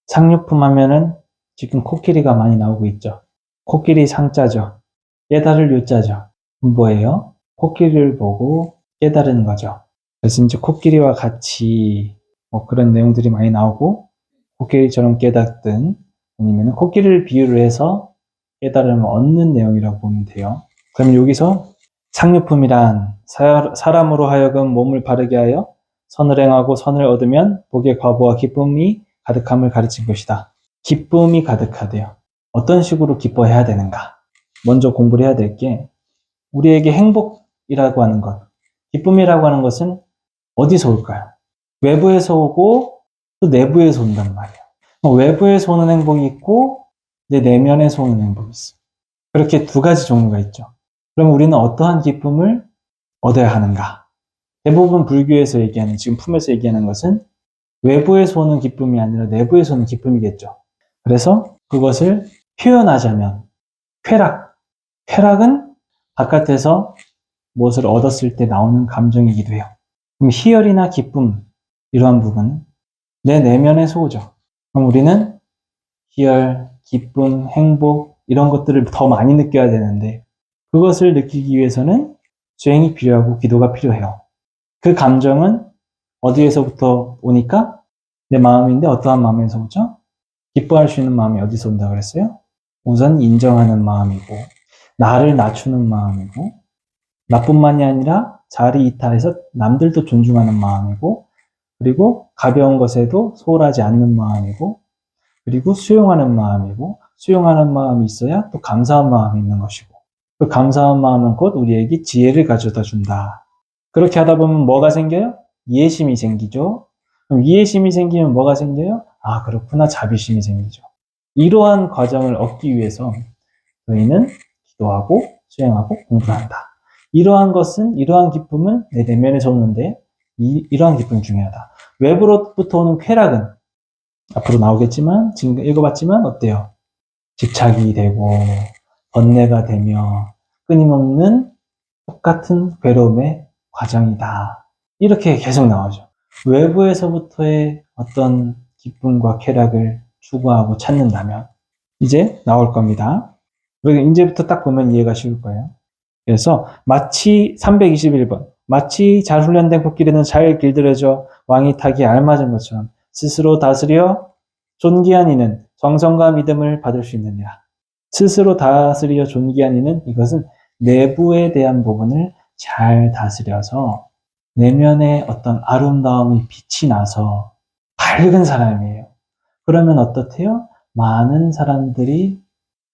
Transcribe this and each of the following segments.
상류품 하면은 지금 코끼리가 많이 나오고 있죠. 코끼리 상자죠. 깨달을 요자죠. 뭐예요? 코끼리를 보고 깨달은 거죠. 그래서 이제 코끼리와 같이 뭐 그런 내용들이 많이 나오고, 코끼리처럼 깨닫든 아니면 코끼리를 비유를 해서 깨달음을 얻는 내용이라고 보면 돼요. 그럼 여기서 상류품이란 사람으로 하여금 몸을 바르게 하여 선을 행하고 선을 얻으면 복의 과보와 기쁨이 가득함을 가르친 것이다. 기쁨이 가득하대요. 어떤 식으로 기뻐해야 되는가? 먼저 공부를 해야 될 게, 우리에게 행복이라고 하는 것, 기쁨이라고 하는 것은 어디서 올까요? 외부에서 오고 또 내부에서 온단 말이에요. 외부에서 오는 행복이 있고 내 내면에서 오는 행복이 있어요. 그렇게 두 가지 종류가 있죠. 그럼 우리는 어떠한 기쁨을 얻어야 하는가? 대부분 불교에서 얘기하는, 지금 품에서 얘기하는 것은 외부에서 오는 기쁨이 아니라 내부에서 오는 기쁨이겠죠. 그래서 그것을 표현하자면 쾌락은 바깥에서 무엇을 얻었을 때 나오는 감정이기도 해요. 그럼 희열이나 기쁨, 이러한 부분은 내 내면에서 오죠. 그럼 우리는 희열, 기쁨, 행복 이런 것들을 더 많이 느껴야 되는데, 그것을 느끼기 위해서는 수행이 필요하고 기도가 필요해요. 그 감정은 어디에서부터 오니까? 내 마음인데 어떠한 마음에서 오죠? 기뻐할 수 있는 마음이 어디서 온다 그랬어요? 우선 인정하는 마음이고, 나를 낮추는 마음이고, 나뿐만이 아니라 자리 이탈해서 남들도 존중하는 마음이고, 그리고 가벼운 것에도 소홀하지 않는 마음이고, 그리고 수용하는 마음이고, 수용하는 마음이 있어야 또 감사한 마음이 있는 것이고, 그 감사한 마음은 곧 우리에게 지혜를 가져다 준다. 그렇게 하다 보면 뭐가 생겨요? 이해심이 생기죠. 그럼 이해심이 생기면 뭐가 생겨요? 아, 그렇구나. 자비심이 생기죠. 이러한 과정을 얻기 위해서 저희는 기도하고 수행하고 공부를 한다. 이러한 기쁨은 내 내면에서 오는데, 이러한 기쁨이 중요하다. 외부로부터 오는 쾌락은 앞으로 나오겠지만, 지금 읽어봤지만 어때요? 집착이 되고 번뇌가 되며 끊임없는 똑같은 괴로움의 과정이다. 이렇게 계속 나오죠. 외부에서부터의 어떤 기쁨과 쾌락을 추구하고 찾는다면 이제 나올 겁니다. 그리고 이제부터 딱 보면 이해가 쉬울 거예요. 그래서 마치 321번, 마치 잘 훈련된 코끼리는 잘 길들여져 왕이 타기에 알맞은 것처럼 스스로 다스려 존귀한 이는 정성과 믿음을 받을 수 있느니라. 스스로 다스려 존귀한 이는, 이것은 내부에 대한 부분을 잘 다스려서 내면에 어떤 아름다움이 빛이 나서 밝은 사람이에요. 그러면 어떻대요? 많은 사람들이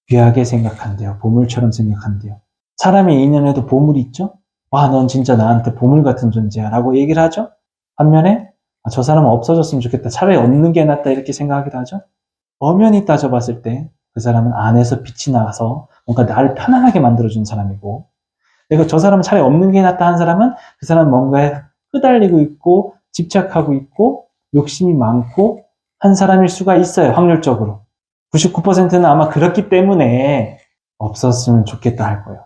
귀하게 생각한대요. 보물처럼 생각한대요. 사람이 인연에도 보물이 있죠? 와, 넌 진짜 나한테 보물 같은 존재야 라고 얘기를 하죠? 반면에 저 사람은 없어졌으면 좋겠다, 차라리 없는 게 낫다, 이렇게 생각하기도 하죠? 엄연히 따져봤을 때 그 사람은 안에서 빛이 나서 뭔가 나를 편안하게 만들어준 사람이고, 그리고 저 사람은 차라리 없는 게 낫다 한 사람은 그 사람은 뭔가에 끄달리고 있고 집착하고 있고 욕심이 많고 한 사람일 수가 있어요. 확률적으로 99%는 아마 그렇기 때문에 없었으면 좋겠다 할 거예요.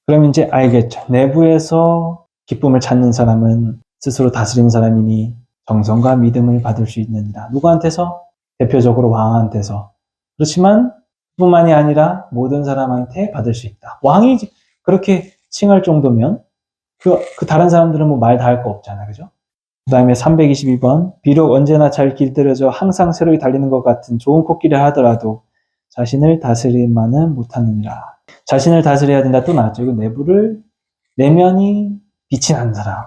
그럼 이제 알겠죠. 내부에서 기쁨을 찾는 사람은 스스로 다스리는 사람이니 정성과 믿음을 받을 수 있느니라. 누구한테서? 대표적으로 왕한테서. 그렇지만 뿐만이 아니라 모든 사람한테 받을 수 있다. 왕이 그렇게 칭할 정도면 그 다른 사람들은 뭐 말 다 할 거 없잖아. 그죠? 그 다음에 322번. 비록 언제나 잘 길들여져 항상 새로이 달리는 것 같은 좋은 코끼리를 하더라도 자신을 다스리만은 못하느니라. 자신을 다스려야 된다 또 나왔죠. 이거 내면이 빛이 난 사람.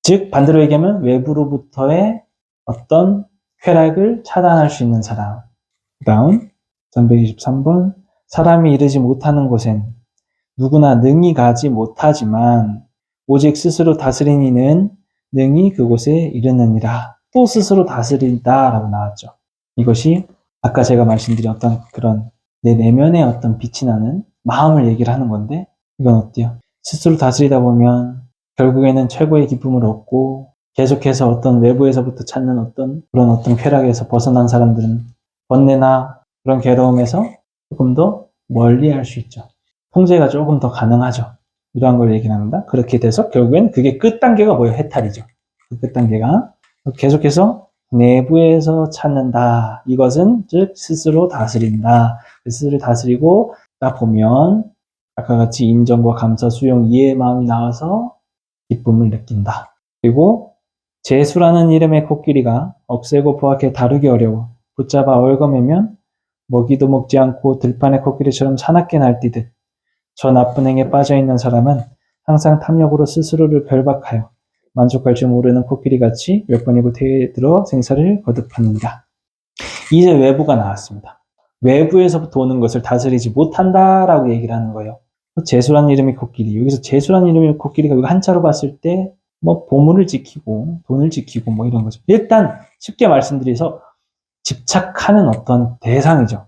즉 반대로 얘기하면 외부로부터의 어떤 쾌락을 차단할 수 있는 사람. 그 다음 323번. 사람이 이르지 못하는 곳엔 누구나 능히 가지 못하지만 오직 스스로 다스린 이는 능히 그곳에 이르느니라. 또 스스로 다스린다 라고 나왔죠. 이것이 아까 제가 말씀드린 어떤 그런 내 내면의 어떤 빛이 나는 마음을 얘기를 하는 건데, 이건 어때요? 스스로 다스리다 보면 결국에는 최고의 기쁨을 얻고, 계속해서 어떤 외부에서부터 찾는 어떤 그런 어떤 쾌락에서 벗어난 사람들은 번뇌나 그런 괴로움에서 조금 더 멀리 할 수 있죠. 통제가 조금 더 가능하죠. 이러한 걸 얘기합니다. 그렇게 돼서 결국엔 그게 끝 단계가 뭐예요? 해탈이죠. 그 끝 단계가 계속해서 내부에서 찾는다. 이것은 즉 스스로 다스린다. 스스로 다스리고 딱 보면 아까 같이 인정과 감사, 수용, 이해의 마음이 나와서 기쁨을 느낀다. 그리고 재수라는 이름의 코끼리가 억세고 포악해 다루기 어려워 붙잡아 얽어매면 먹이도 먹지 않고 들판의 코끼리처럼 사납게 날뛰듯 저 나쁜 행에 빠져있는 사람은 항상 탐욕으로 스스로를 결박하여 만족할 줄 모르는 코끼리같이 몇 번이고 태에 들어 생사를 거듭합니다. 이제 외부가 나왔습니다. 외부에서부터 오는 것을 다스리지 못한다라고 얘기를 하는 거예요. 재수라는 이름의 코끼리. 여기서 재수라는 이름의 코끼리가 여기 한자로 봤을 때 뭐 보물을 지키고 돈을 지키고 뭐 이런 거죠. 일단 쉽게 말씀드려서 집착하는 어떤 대상이죠.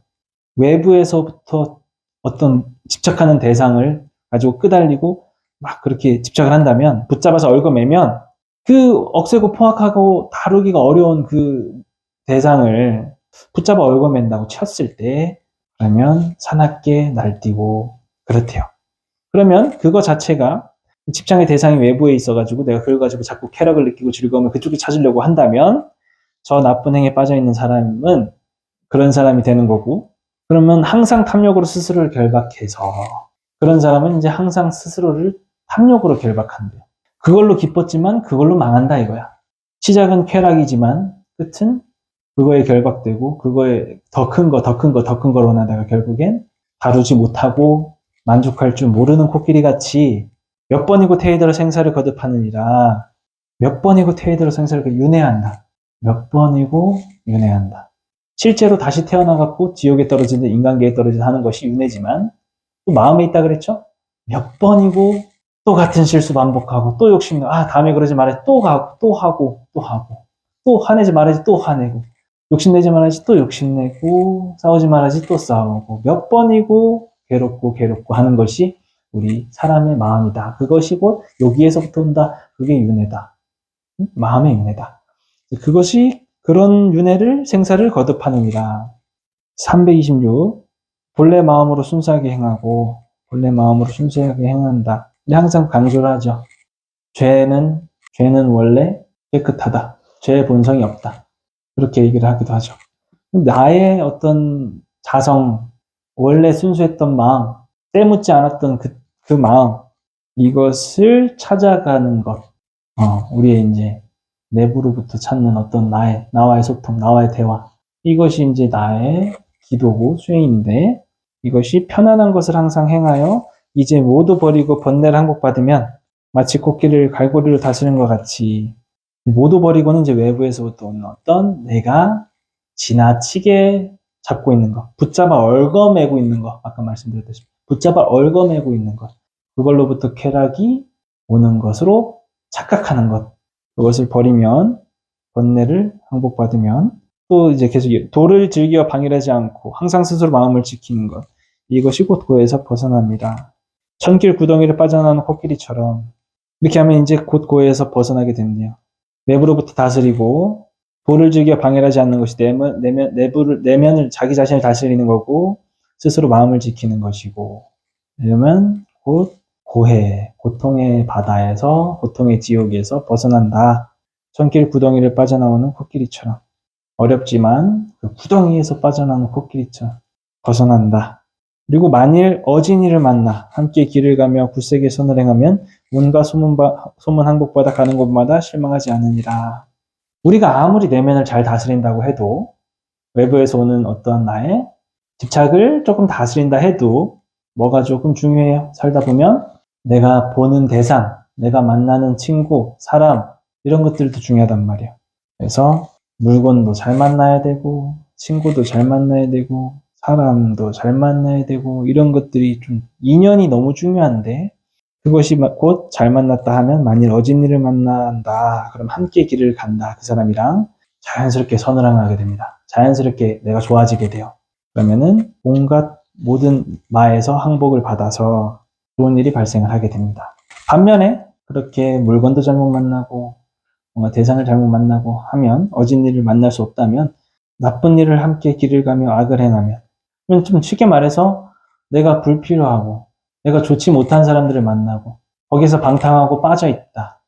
외부에서부터 어떤 집착하는 대상을 가지고 끄달리고 막 그렇게 집착을 한다면 붙잡아서 얽어매면 그 억세고 포악하고 다루기가 어려운 그 대상을 붙잡아 얽어맨다고 쳤을 때 그러면 사납게 날뛰고 그렇대요. 그러면 그거 자체가 집착의 대상이 외부에 있어가지고 내가 그걸 가지고 자꾸 쾌락을 느끼고 즐거움을 그쪽에 찾으려고 한다면 저 나쁜 행에 빠져있는 사람은 그런 사람이 되는 거고 그러면 항상 탐욕으로 스스로를 결박해서 그런 사람은 이제 항상 스스로를 탐욕으로 결박한대요. 그걸로 기뻤지만 그걸로 망한다 이거야. 시작은 쾌락이지만 끝은 그거에 결박되고 그거에 더 큰 거, 더 큰 거, 더 큰 걸 원하다가 결국엔 다루지 못하고 만족할 줄 모르는 코끼리같이 몇 번이고 태에 들어 생사를 거듭하느니라. 몇 번이고 태에 들어 생사를 윤회한다. 몇 번이고 윤회한다. 실제로 다시 태어나갖고 지옥에 떨어지든 인간계에 떨어지든 하는 것이 윤회지만 또 마음에 있다 그랬죠? 몇 번이고 또 같은 실수 반복하고 또 욕심내 다음에 그러지 말아야지 또 가고 또 하고 또 하고 또 화내지 말아야지 또 화내고 욕심내지 말아야지 또 욕심내고 싸우지 말아야지 또 싸우고 몇 번이고 괴롭고 하는 것이 우리 사람의 마음이다. 그것이 곧 여기에서부터 온다. 그게 윤회다. 마음의 윤회다. 그것이 그런 윤회를 생사를 거듭하느니라. 326 본래 마음으로 순수하게 행하고 본래 마음으로 순수하게 행한다. 근데 항상 강조를 하죠. 죄는 원래 깨끗하다. 죄의 본성이 없다. 그렇게 얘기를 하기도 하죠. 나의 어떤 자성, 원래 순수했던 마음, 때묻지 않았던 그 마음, 이것을 찾아가는 것, 우리의 이제 내부로부터 찾는 어떤 나와의 소통, 나와의 대화, 이것이 이제 나의 기도고 수행인데, 이것이 편안한 것을 항상 행하여 이제 모두 버리고 번뇌를 항복받으면 마치 코끼리를 갈고리로 다스리는 것 같이 모두 버리고는 이제 외부에서부터 오는 어떤 내가 지나치게 잡고 있는 것, 붙잡아 얽어매고 있는 것, 아까 말씀드렸듯이 붙잡아 얽어매고 있는 것, 그걸로부터 쾌락이 오는 것으로 착각하는 것, 그것을 버리면 번뇌를 항복받으면 또 이제 계속 도를 즐겨 방일하지 않고 항상 스스로 마음을 지키는 것, 이것이 곧 고에서 벗어납니다. 천길 구덩이를 빠져나오는 코끼리처럼 이렇게 하면 이제 곧 고에서 벗어나게 된대요. 내부로부터 다스리고 도를 즐겨 방해하지 않는 것이 내면을 자기 자신을 다스리는 거고 스스로 마음을 지키는 것이고 이러면 곧 고해, 고통의 바다에서 고통의 지옥에서 벗어난다. 천길 구덩이를 빠져나오는 코끼리처럼 어렵지만 그 구덩이에서 빠져나오는 코끼리처럼 벗어난다. 그리고 만일 어진이를 만나 함께 길을 가며 굳세게 선을 행하면 온갖 소문 항복받아 가는 곳마다 실망하지 않으니라. 우리가 아무리 내면을 잘 다스린다고 해도 외부에서 오는 어떤 나의 집착을 조금 다스린다 해도 뭐가 조금 중요해요. 살다 보면 내가 보는 대상, 내가 만나는 친구, 사람 이런 것들도 중요하단 말이에요. 그래서 물건도 잘 만나야 되고 친구도 잘 만나야 되고 사람도 잘 만나야 되고 이런 것들이 좀 인연이 너무 중요한데 그것이 곧 잘 만났다 하면 만일 어진 일을 만난다 그럼 함께 길을 간다 그 사람이랑 자연스럽게 선을 행하게 됩니다. 자연스럽게 내가 좋아지게 돼요. 그러면은 온갖 모든 마에서 항복을 받아서 좋은 일이 발생을 하게 됩니다. 반면에 그렇게 물건도 잘못 만나고 뭔가 대상을 잘못 만나고 하면 어진 일을 만날 수 없다면 나쁜 일을 함께 길을 가며 악을 행하면 좀 쉽게 말해서 내가 불필요하고 내가 좋지 못한 사람들을 만나고 거기서 방탕하고 빠져있다.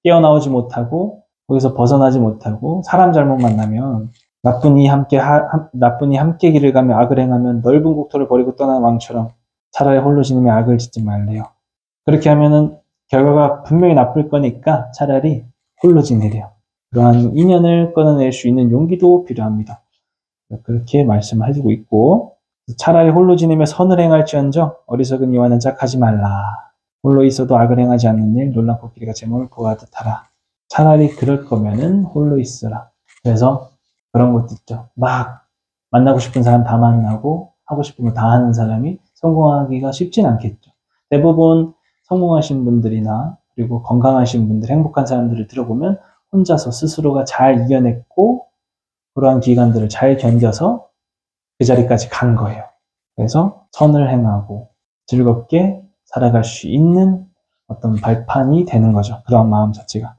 깨어나오지 못하고 거기서 벗어나지 못하고 사람 잘못 만나면 나쁜이 함께 길을 가며 악을 행하면 넓은 국토를 버리고 떠난 왕처럼 차라리 홀로 지내며 악을 짓지 말래요. 그렇게 하면은 결과가 분명히 나쁠 거니까 차라리 홀로 지내래요. 그러한 인연을 끊어낼 수 있는 용기도 필요합니다. 그렇게 말씀을 해주고 있고, 차라리 홀로 지내며 선을 행할지언정 어리석은 이와는 짝하지 말라. 홀로 있어도 악을 행하지 않는 일 놀란 코끼리가 제 몸을 보호하듯 하라. 차라리 그럴 거면은 홀로 있으라. 그래서 그런 것도 있죠. 막 만나고 싶은 사람 다 만나고 하고 싶은 거 다 하는 사람이 성공하기가 쉽진 않겠죠. 대부분 성공하신 분들이나 그리고 건강하신 분들, 행복한 사람들을 들어보면 혼자서 스스로가 잘 이겨냈고 그러한 기간들을 잘 견뎌서 그 자리까지 간 거예요. 그래서 선을 행하고 즐겁게 살아갈 수 있는 어떤 발판이 되는 거죠. 그런 마음 자체가.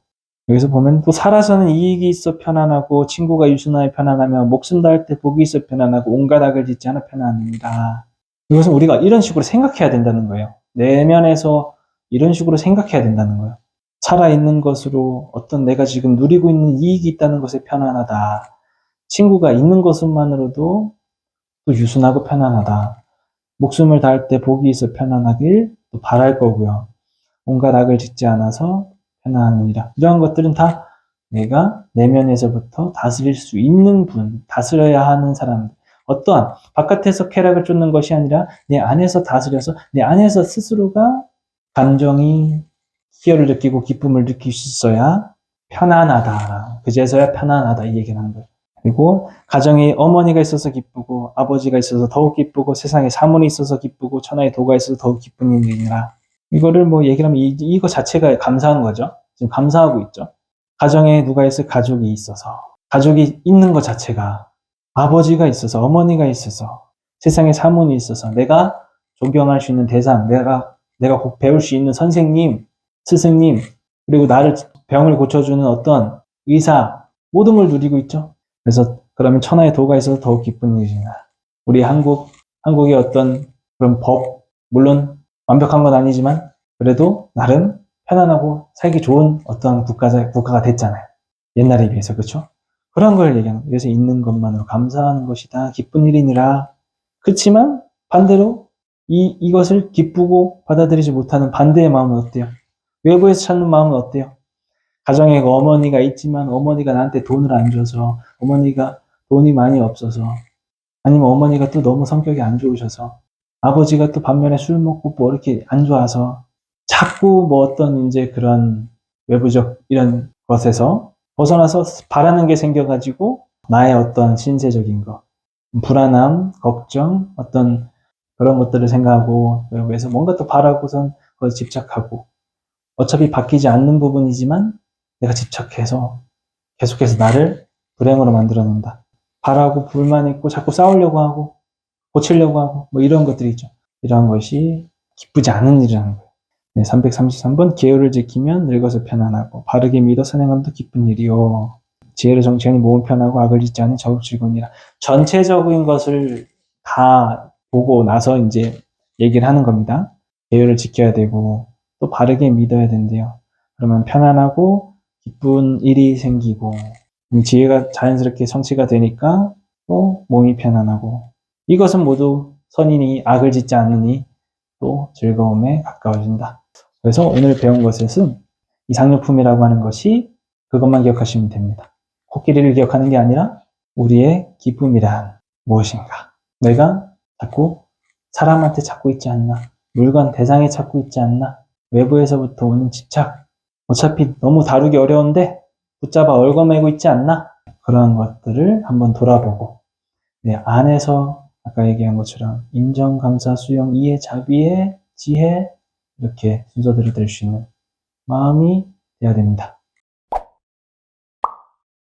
여기서 보면 또 살아서는 이익이 있어 편안하고 친구가 유순하여 편안하며 목숨 다할 때 복이 있어 편안하고 온갖 악을 짓지 않아 편안합니다. 이것은 우리가 이런 식으로 생각해야 된다는 거예요. 내면에서 이런 식으로 생각해야 된다는 거예요. 살아있는 것으로 어떤 내가 지금 누리고 있는 이익이 있다는 것에 편안하다. 친구가 있는 것만으로도 또 유순하고 편안하다. 목숨을 다할 때 복이 있어 편안하길 또 바랄 거고요. 온갖 악을 짓지 않아서 편안하니라. 이런 것들은 다 내가 내면에서부터 다스릴 수 있는 분, 다스려야 하는 사람, 어떠한 바깥에서 쾌락을 쫓는 것이 아니라 내 안에서 다스려서 내 안에서 스스로가 감정이 희열을 느끼고 기쁨을 느낄 수 있어야 편안하다. 그제서야 편안하다 이 얘기를 하는 거예요. 그리고 가정에 어머니가 있어서 기쁘고 아버지가 있어서 더욱 기쁘고 세상에 사문이 있어서 기쁘고 천하에 도가 있어서 더욱 기쁜 일이니라. 이거를 뭐 얘기를 하면 이거 자체가 감사한 거죠. 지금 감사하고 있죠. 가정에 누가 있을 가족이 있어서 가족이 있는 것 자체가 아버지가 있어서 어머니가 있어서 세상에 사문이 있어서 내가 존경할 수 있는 대상, 내가 꼭 배울 수 있는 선생님, 스승님, 그리고 나를 병을 고쳐주는 어떤 의사, 모든 걸 누리고 있죠. 그래서 그러면 천하에 도가 있어서 더욱 기쁜 일이나 우리 한국의 어떤 그런 법, 물론 완벽한 건 아니지만 그래도 나름 편안하고 살기 좋은 어떤 국가가 됐잖아요. 옛날에 비해서 그렇죠? 그런 걸 얘기하는 거예요. 그래서 있는 것만으로 감사하는 것이다. 기쁜 일이니라. 그렇지만 반대로 이것을 기쁘고 받아들이지 못하는 반대의 마음은 어때요? 외부에서 찾는 마음은 어때요? 가정에 어머니가 있지만 어머니가 나한테 돈을 안 줘서 어머니가 돈이 많이 없어서 아니면 어머니가 또 너무 성격이 안 좋으셔서 아버지가 또 반면에 술 먹고 뭐 이렇게 안 좋아서 자꾸 뭐 어떤 이제 그런 외부적 이런 것에서 벗어나서 바라는 게 생겨가지고 나의 어떤 신체적인 거, 불안함, 걱정, 어떤 그런 것들을 생각하고 외부에서 뭔가 또 바라고선 그걸 집착하고 어차피 바뀌지 않는 부분이지만 내가 집착해서 계속해서 나를 불행으로 만들어낸다. 바라고 불만 있고 자꾸 싸우려고 하고 고치려고 하고 뭐 이런 것들이 있죠. 이러한 것이 기쁘지 않은 일이라는 거예요. 네, 333번 계율을 지키면 늙어서 편안하고 바르게 믿어 선행함도 기쁜 일이요. 지혜를 정치하니 몸은 편하고 악을 짓지 않으니 적을 즐거우니라. 전체적인 것을 다 보고 나서 이제 얘기를 하는 겁니다. 계율을 지켜야 되고 또 바르게 믿어야 된대요. 그러면 편안하고 기쁜 일이 생기고 지혜가 자연스럽게 성취가 되니까 또 몸이 편안하고 이것은 모두 선인이 악을 짓지 않으니 또 즐거움에 가까워진다. 그래서 오늘 배운 것은 이상용품이라고 하는 것이 그것만 기억하시면 됩니다. 코끼리를 기억하는 게 아니라 우리의 기쁨이란 무엇인가. 내가 자꾸 사람한테 찾고 있지 않나. 물건 대상에 찾고 있지 않나. 외부에서부터 오는 집착. 어차피 너무 다루기 어려운데 붙잡아 얽어매고 있지 않나. 그러한 것들을 한번 돌아보고 내 안에서 아까 얘기한 것처럼 인정, 감사, 수용, 이해, 자비의 지혜 이렇게 순서대로 될 수 있는 마음이 돼야 됩니다.